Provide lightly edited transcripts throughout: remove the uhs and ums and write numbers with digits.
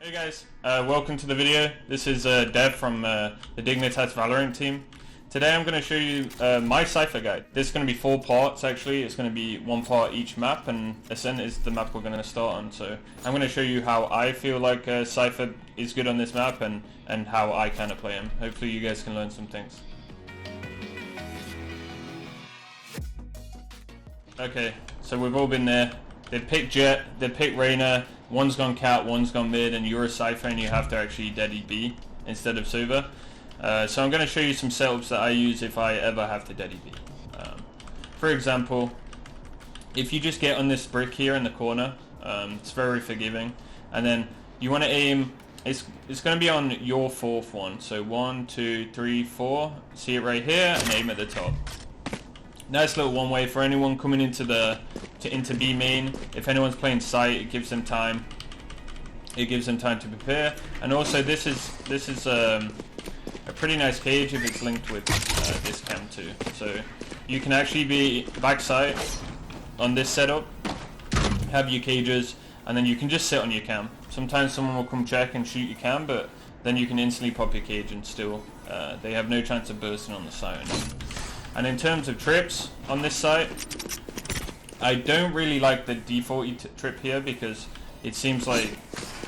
Hey guys, welcome to the video. This is Dev from the Dignitas Valorant team. Today I'm going to show you my Cypher guide. This is going to be 4 parts actually. It's going to be 1 part each map, and ASCENT is the map we're going to start on. So I'm going to show you how I feel like Cypher is good on this map and how I kind of play him. Hopefully you guys can learn some things. Okay, so we've all been there. They picked Jet, they picked Reyna, one's gone Cat, one's gone mid, and you're a Cypher and you have to actually deadly B instead of Sova. So I'm going to show you some setups that I use if I ever have to deadly B. For example, if you just get on this brick here in the corner, it's very forgiving, and then you want to aim, it's going to be on your 4th one, so 1, 2, 3, 4, see it right here, and aim at the top. Nice little one way for anyone coming into B main. If anyone's playing site, it gives them time. It gives them time to prepare. And also, this is a pretty nice cage if it's linked with this cam too. So you can actually be backside on this setup, have your cages, and then you can just sit on your cam. Sometimes someone will come check and shoot your cam, but then you can instantly pop your cage and still they have no chance of bursting on the site. And in terms of trips on this site, I don't really like the default trip here because it seems like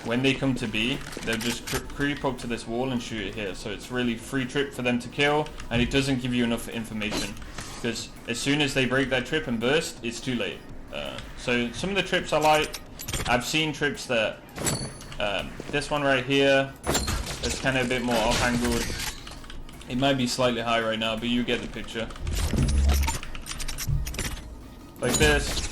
when they come to B, they'll just creep up to this wall and shoot it here. So it's really free trip for them to kill, and it doesn't give you enough information because as soon as they break that trip and burst, it's too late. So some of the trips I like, I've seen trips that, this one right here, it's kind of a bit more off-angled. It might be slightly high right now, but you get the picture. Like this.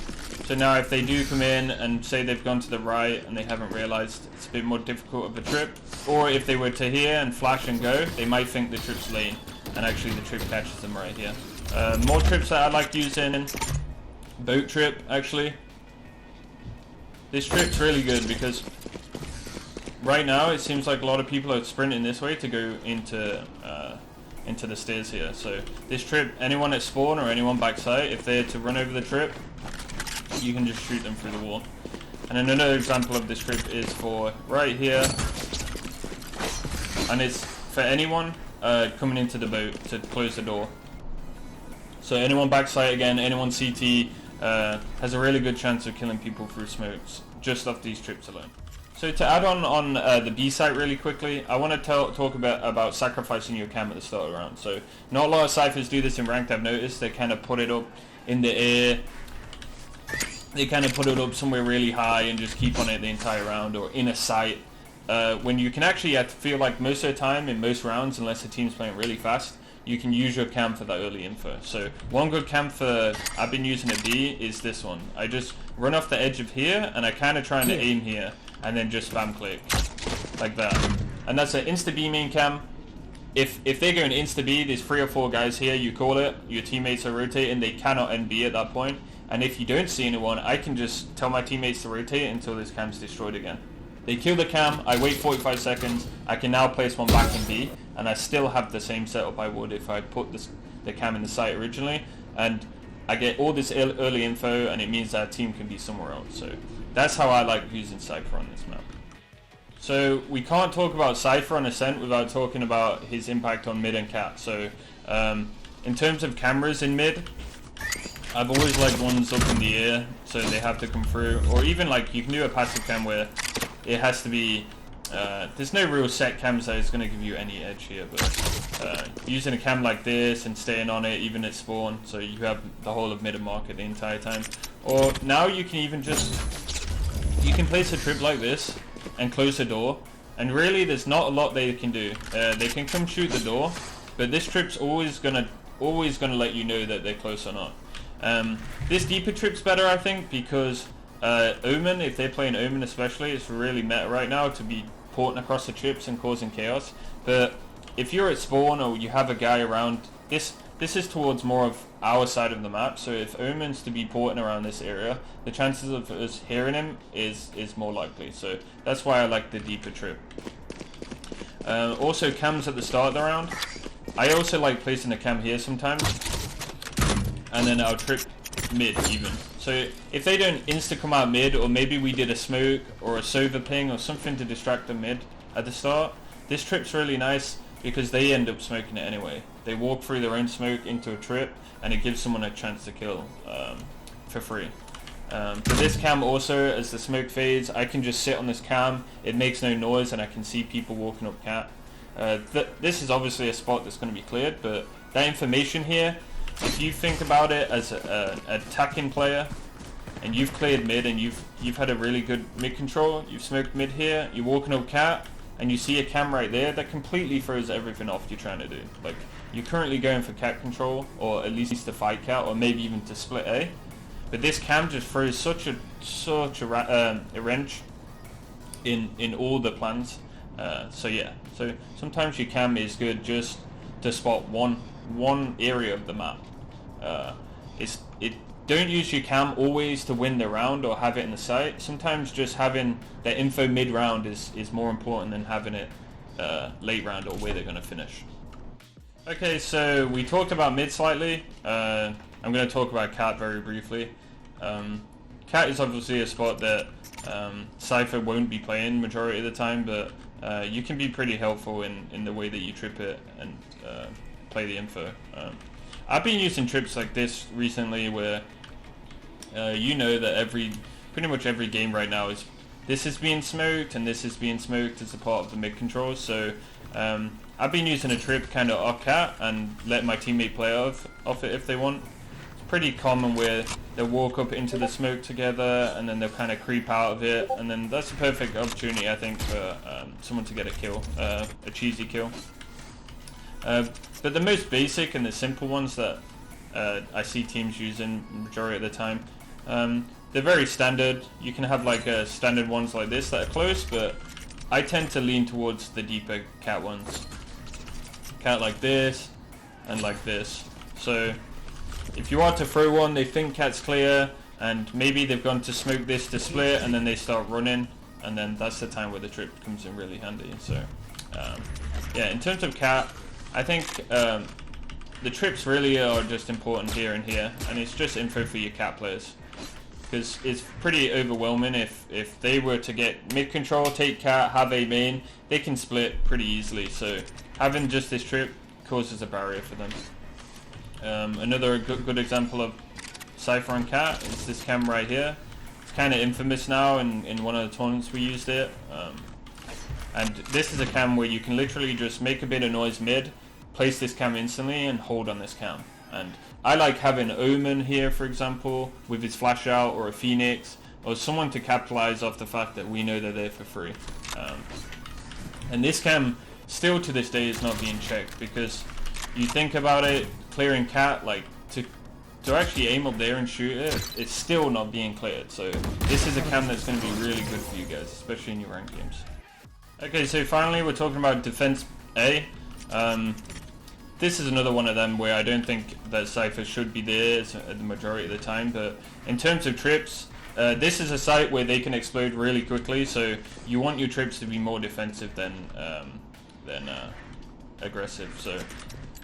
So now if they do come in and say they've gone to the right and they haven't realized, it's a bit more difficult of a trip. Or if they were to here and flash and go, they might think the trip's lane, and actually the trip catches them right here. More trips that I like using, boat trip actually. This trip's really good because right now it seems like a lot of people are sprinting this way to go into the stairs here. So this trip, anyone at spawn or anyone backside, if they're to run over the trip, you can just shoot them through the wall. And then another example of this trip is for right here, and it's for anyone coming into the boat to close the door. So anyone backside again, anyone CT has a really good chance of killing people through smokes just off these trips alone. So to add on the B site really quickly, I want to talk about sacrificing your cam at the start of the round. So not a lot of Cyphers do this in ranked, I've noticed. They kind of put it up in the air. They kind of put it up somewhere really high and just keep on it the entire round, or in a site. When you can actually, I feel like most of the time in most rounds, unless the team's playing really fast, you can use your cam for that early info. So one good cam for I've been using at B is this one. I just run off the edge of here and I kind of trying to aim here, and then just spam click like that, and that's an insta B main cam. If they're going insta B, there's 3 or 4 guys here, you call it, your teammates are rotating, they cannot end B at that point, and if you don't see anyone, I can just tell my teammates to rotate until this cam's destroyed again. They kill the cam, I wait 45 seconds, I can now place one back in B, and I still have the same setup I would if I put the cam in the site originally, and I get all this early info, and it means that team can be somewhere else. So that's how I like using Cypher on this map. So we can't talk about Cypher on ASCENT without talking about his impact on mid and cat. So in terms of cameras in mid, I've always liked ones up in the air, so they have to come through. Or even like you can do a passive cam where it has to be, there's no real set cams that is going to give you any edge here, but using a cam like this and staying on it even at spawn, so you have the whole of mid and market the entire time. Or now you can even you can place a trip like this and close the door, and really there's not a lot they can do. They can come shoot the door, but this trip's always gonna let you know that they're close or not. This deeper trip's better, I think, because Omen, if they're playing Omen especially, it's really meta right now to be porting across the trips and causing chaos. But if you're at spawn or you have a guy around, this is towards more of our side of the map, so if Omen's to be porting around this area, the chances of us hearing him is more likely. So that's why I like the deeper trip. Also cams at the start of the round. I also like placing a cam here sometimes, and then I'll trip mid even. So if they don't insta come out mid, or maybe we did a smoke or a Sova ping or something to distract them mid at the start, this trip's really nice because they end up smoking it anyway. They walk through their own smoke into a trip, and it gives someone a chance to kill for free. For this cam also, as the smoke fades, I can just sit on this cam, it makes no noise, and I can see people walking up cat. This is obviously a spot that's going to be cleared, but that information here, if you think about it as an attacking player, and you've cleared mid, and you've had a really good mid control, you've smoked mid here, you're walking up cat, and you see a cam right there, that completely throws everything off you're trying to do. Like, you're currently going for cat control, or at least to fight cat, or maybe even to split A. But this cam just throws such a wrench in all the plans. So yeah, so sometimes your cam is good just to spot one area of the map. Don't use your cam always to win the round or have it in the sight. Sometimes just having the info mid round is more important than having it late round or where they're going to finish. Okay, so we talked about mid slightly. I'm going to talk about cat very briefly. Cat is obviously a spot that Cypher won't be playing majority of the time, but you can be pretty helpful in the way that you trip it and play the info. I've been using trips like this recently where you know that pretty much every game right now this is being smoked and this is being smoked as a part of the mid controls. So I've been using a trip kind of off cat and let my teammate play off it if they want. It's pretty common where they'll walk up into the smoke together and then they'll kind of creep out of it, and then that's a perfect opportunity, I think, for someone to get a kill, a cheesy kill. But the most basic and the simple ones that I see teams using majority of the time, they're very standard. You can have like standard ones like this that are close, but I tend to lean towards the deeper cat ones. Cat like this and like this. So if you are to throw one, they think cat's clear, and maybe they've gone to smoke this to split, and then they start running, and then that's the time where the trip comes in really handy. So yeah, in terms of cat, I think the trips really are just important here and here, and it's just info for your cat players, because it's pretty overwhelming. If they were to get mid control, take cat, have a main, they can split pretty easily. So having just this trip causes a barrier for them. Another good example of Cypher on cat is this cam right here. It's kind of infamous now. In one of the tournaments we used it, and this is a cam where you can literally just make a bit of noise mid, place this cam instantly, and hold on this cam. And I like having Omen here, for example, with his flash out, or a Phoenix, or someone to capitalize off the fact that we know they're there for free. And this cam still to this day is not being checked, because you think about it, clearing cat, like to actually aim up there and shoot it, it's still not being cleared. So this is a cam that's going to be really good for you guys, especially in your ranked games. Okay, so finally we're talking about defense A. This is another one of them where I don't think that Cypher should be there the majority of the time, but in terms of trips, this is a site where they can explode really quickly, so you want your trips to be more defensive than aggressive. So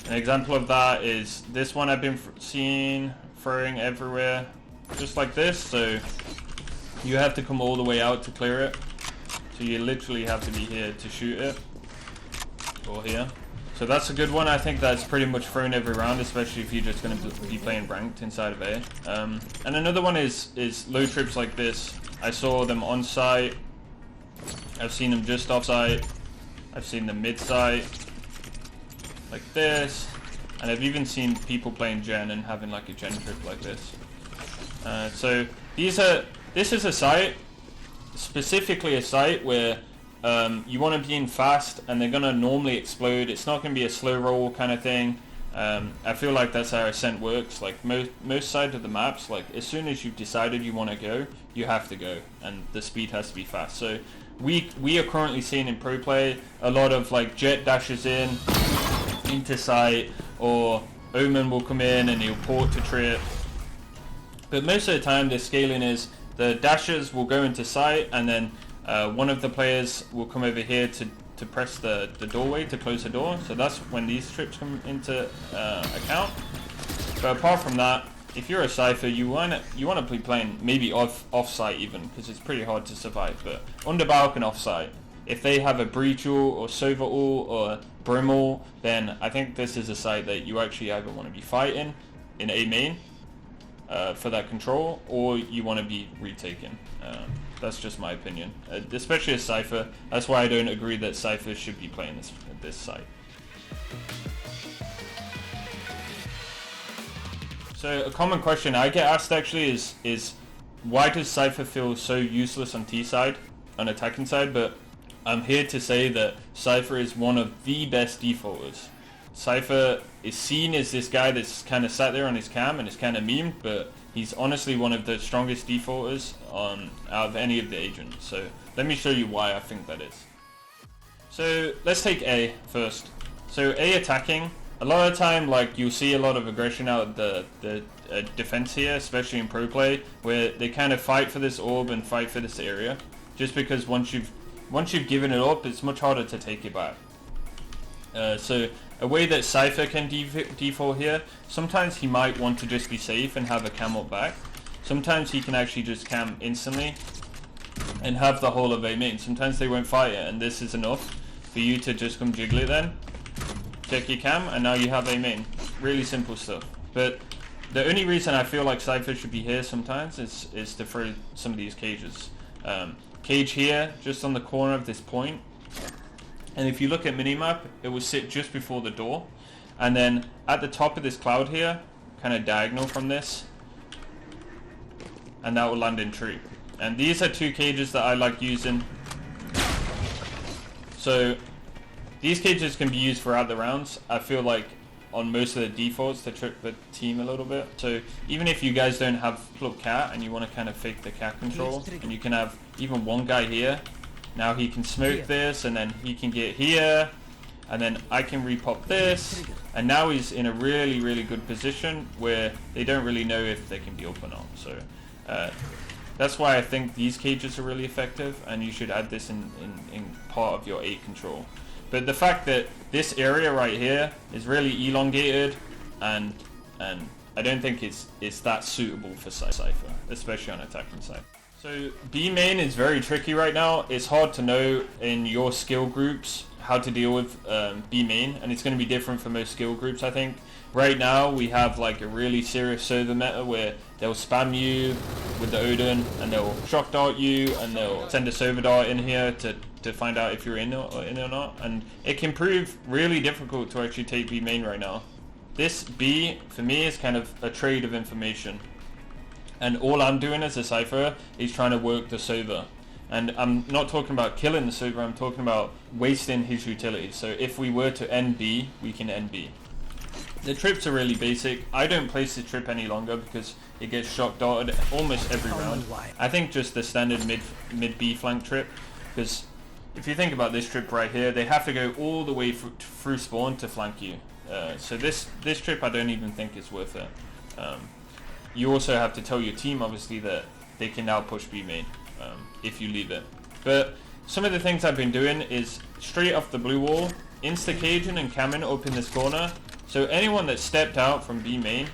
an example of that is this one I've been seeing throwing everywhere, just like this. So you have to come all the way out to clear it. So you literally have to be here to shoot it, or here. So that's a good one. I think that's pretty much thrown every round, especially if you're just going to be playing ranked inside of A. And another one is low trips like this. I saw them on site. I've seen them just off site. I've seen them mid site, like this. And I've even seen people playing gen and having like a gen trip like this. So this is a site, specifically a site where you want to be in fast, and they're going to normally explode. It's not going to be a slow roll kind of thing. I feel like that's how ASCENT works. Like most sides of the maps, like as soon as you've decided you want to go, you have to go, and the speed has to be fast. So we are currently seeing in pro play a lot of like jet dashes into site, or Omen will come in and he'll port to trip. But most of the time the scaling is the dashers will go into site, and then one of the players will come over here to press the doorway to close the door. So that's when these trips come into account. But apart from that, if you're a Cypher, you wanna be playing maybe off-site even, because it's pretty hard to survive. But under Balkan off-site, if they have a breach ult or Sova ult or Brim ult, then I think this is a site that you actually either want to be fighting in A main for that control, or you want to be retaken. That's just my opinion, especially as Cypher. That's why I don't agree that Cypher should be playing this site. So a common question I get asked actually is why does Cypher feel so useless on T side, on attacking side? But I'm here to say that Cypher is one of the best defaulters. Cypher is seen as this guy that's kind of sat there on his cam and is kind of memed, but he's honestly one of the strongest defaulters out of any of the agents. So let me show you why I think that is. So let's take A first. So A attacking. A lot of the time, like, you'll see a lot of aggression out of the defense here, especially in pro play, where they kind of fight for this orb and fight for this area, just because once you've given it up, it's much harder to take it back. So a way that Cypher can default here, sometimes he might want to just be safe and have a cam up back. Sometimes he can actually just cam instantly and have the whole of A main. Sometimes they won't fight it, and this is enough for you to just come jiggle it then. Check your cam, and now you have A main. Really simple stuff. But the only reason I feel like Cypher should be here sometimes is to throw some of these cages. Cage here, just on the corner of this point. And if you look at minimap, it will sit just before the door. And then at the top of this cloud here, kind of diagonal from this, and that will land in tree. And these are two cages that I like using. So these cages can be used throughout the rounds. I feel like on most of the defaults to trick the team a little bit. So even if you guys don't have club cat and you want to kind of fake the cat control, and you can have even one guy here. Now he can smoke this, and then he can get here, and then I can repop this, and now he's in a really, really good position where they don't really know if they can be up or not. So that's why I think these cages are really effective, and you should add this in part of your 8 control. But the fact that this area right here is really elongated, and I don't think it's that suitable for Cypher, especially on attacking side. So B main is very tricky right now. It's hard to know in your skill groups how to deal with B main, and it's going to be different for most skill groups, I think. Right now we have like a really serious server meta where they'll spam you with the Odin, and they'll shock dart you, and they'll send a server dart in here to find out if you're in or not, and it can prove really difficult to actually take B main right now. This B for me is kind of a trade of information, and all I'm doing as a Cypher is trying to work the server. And I'm not talking about killing the server, I'm talking about wasting his utility. So if we were to end B, we can end B. The trips are really basic. I don't place the trip any longer because it gets shock darted almost every round. I think just the standard mid B flank trip, because if you think about this trip right here, they have to go all the way through spawn to flank you. So this trip I don't even think is worth it. You also have to tell your team obviously that they can now push B main if you leave it. But some of the things I've been doing is straight off the blue wall, insta-caging and camming up in this corner. So anyone that stepped out from B main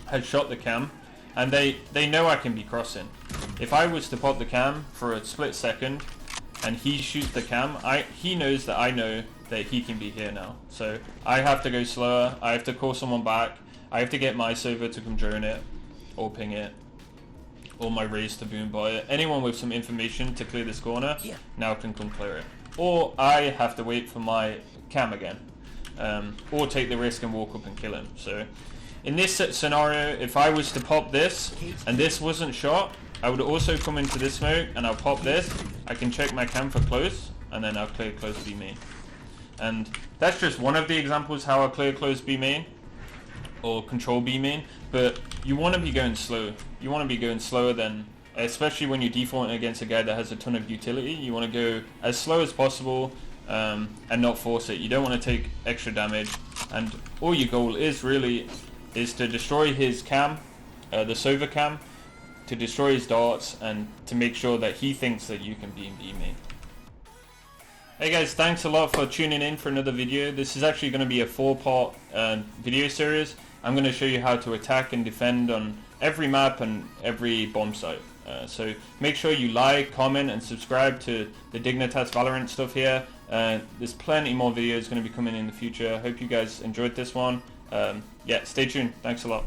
has shot the cam, and they know I can be crossing. If I was to pop the cam for a split second and he shoots the cam, he knows that I know that he can be here now. So I have to go slower, I have to call someone back, I have to get my server to come drone it or ping it, or my raise to boom by it. Anyone with some information to clear this corner now can come clear it. Or I have to wait for my cam again, or take the risk and walk up and kill him. So in this scenario, if I was to pop this and this wasn't shot, I would also come into this smoke and I'll pop this. I can check my cam for close, and then I'll clear close B main. And that's just one of the examples how I clear close B main or control B main. But you want to be going slow. You want to be going slower than, especially when you're defaulting against a guy that has a ton of utility. You want to go as slow as possible and not force it. You don't want to take extra damage, and all your goal is really is to destroy his cam, the Sova cam, to destroy his darts, and to make sure that he thinks that you can be in B main. Hey guys, thanks a lot for tuning in for another video. This is actually going to be a 4-part video series. I'm going to show you how to attack and defend on every map and every bomb site. So make sure you like, comment and subscribe to the Dignitas Valorant stuff here. There's plenty more videos going to be coming in the future. I hope you guys enjoyed this one. Yeah, stay tuned. Thanks a lot.